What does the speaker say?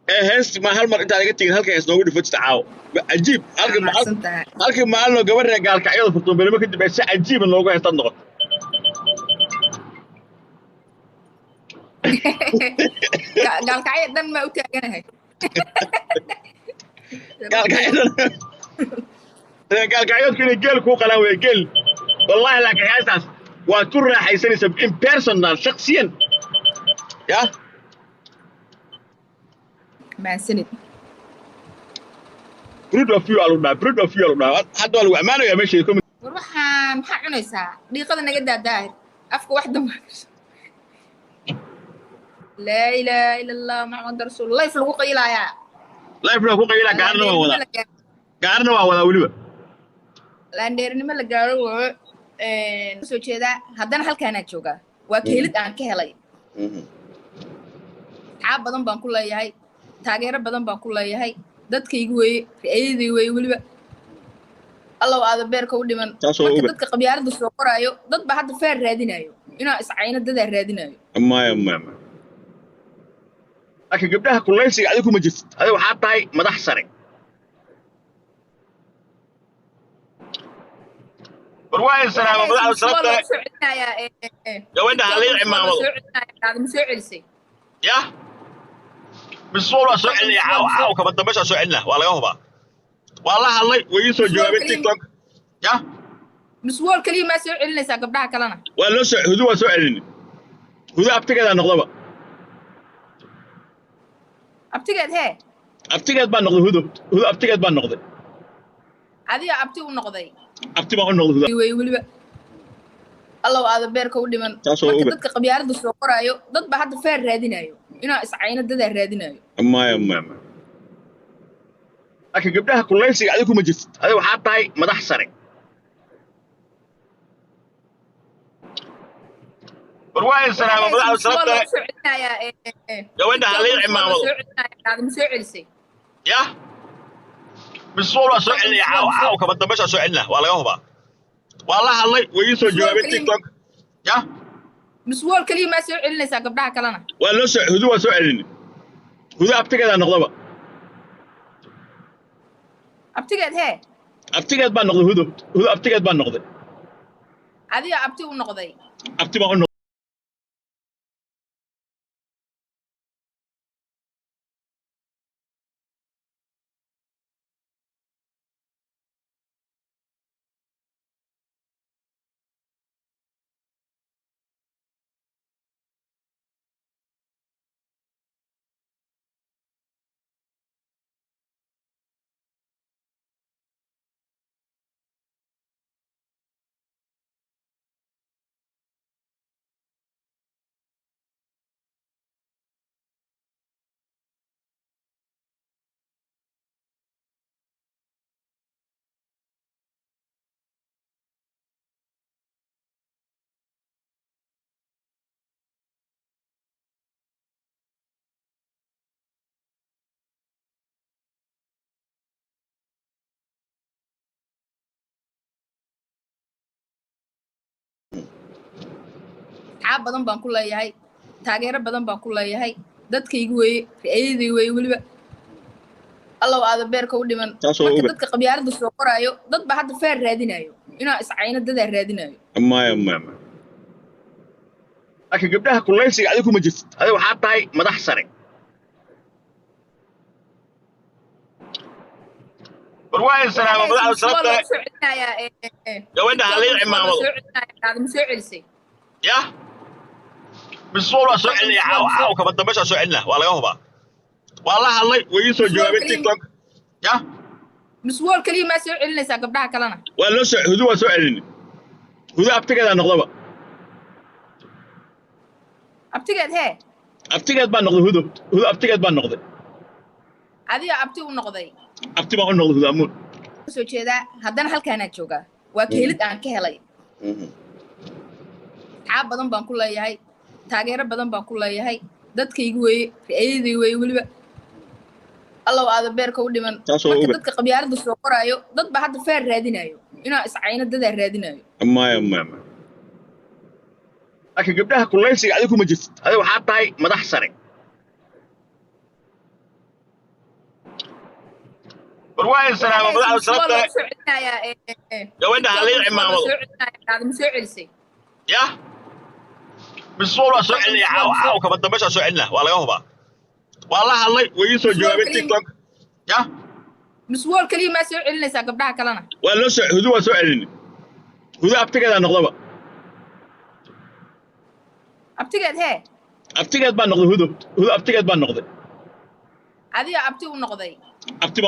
هست ما هالمر أنت على قلت هالك يسنوي في تعاو عجيب هالك ما هالك ما إنه قبل قال كعيال في الطب لما كنت بس عجيب إنه قاعد يصنع قال كعيد دن ما أنا هاي قال كعيال قال كعيال كنا جيل كوك أنا ويجيل والله لك يا أساس وكل راح يصير سب إن بيرسونال شخصيا يا ما سند برود of you alumni برود of you alumni هذا هو أمانة يا ماشي يكون وروحان maxaa cunaysaa dhiiqada naga daadaahir afka wax damba laa ilaaha ila allah maxamed rasuul life lagu qaylayaa لايف لو كوك يلا قارنا ولا وليبا laandheernimo la gaaro waa soo jeedaa haddana halkaanaa joogaa waa keelid aan ka helay xaab badan baan ku leeyahay taageero badan baan ku leeyahay dadkaygu weeye ra'ayadii weeye weliba allow aada beerka u dhiman marka dadka qabyaalada soo qoraayo dad baa hadda feer raadinayo inaa iscayno dadaa raadinayo ما لكن قبلها كليسي عليكم مجلس هذا وحاط هاي مدح سري برواي السلام مدح سرت يا وين علي العمام هذا مسوعلسي يا بالصورة سؤالي عاو كبد مش سؤالنا ولا يهبا والله الله ويسو جواب تيك توك يا مسوول كلمة سؤالنا ساقبلها كلنا ولا هدوء سؤالني هدوء أبتكر نقضبه abtigeed hee abtigeed baan noqday hudo abtigeed baan noqday adiga abti u noqday abti baan u noqday way weliba allow aada beerka u dhiman marka dadka qabyaalada soo qoraayo dad baa hadda feer raadinayo inaa iscayno dadaa raadinayo ما لكن قبلها كليسي عليكم مجلس هذا وحاط هاي مدح سري برواي السلام مدح سرت يا وين علي العمام هذا مسوعلسي يا بالصورة سؤالي عاو كبد مش سؤالنا ولا يهبا والله الله ويسو جواب تيك توك يا مسوول كلمة سؤالنا ساقبلها كلنا ولا هدوء سؤالني هدوء أبتكر نقضبه abtigeed hee abtigeed baan noqday hudo abtigeed baan noqday adiga abti u noqday abti baan u noqday xaab badan baan ku leeyahay taageero badan baan ku leeyahay dadkaygu weeye ra'ayadii weeye weliba allow aada beerka u dhiman marka dadka qabyaalada soo qoraayo dad baa hadda feer raadinayo inaa iscayno dadaa raadinayo ما لكن قبلها كليسي عليكم مجلس هذا وحاط هاي مدح سري برواي السلام مدح سرت يا وين علي العمام هذا مسوعلسي يا بالصورة سؤالي عاو كبد مش سؤالنا ولا يهبا والله الله ويسو جواب تيك توك يا مسوول كلمة سؤالنا ساقبلها كلنا ولا هدوء سؤالني هدوء أبتكر نقضبه abtigeed hee abtigeed baan noqday hudo abtigeed baan noqday adiga abti u noqday abti baan u noqday hudo amuun soo jeedaa haddana halkaanaa joogaa waa keelid aan ka helay xaab badan baan ku leeyahay taageero badan baan ku leeyahay dadkaygu weeye ra'ayadii weeye weliba allow aada beerka u dhiman marka dadka qabyaalada soo qoraayo dad baa hadda feer raadinayo inaa iscayno dadaa raadinayo ما لكن قبلها كليسي عليكم مجلس هذا وحاط هاي مدح سري والله السلام عليكم سلام يا وين هاللي عمامه هذا مسوعلسي يا بالصورة سؤالي عاو كبد مش سؤالنا ولا يهبا والله الله ويسو جواب تيك توك يا مسوول كلي ما سوعلنا ساقبدها كلنا ولا هدوء سؤالني هدوء أبتكد أنا نقضبه أبتكد هي أبتكد بان نقضي هدوء أبتكد بان نقضي هذه أبتي ونقضي أبتي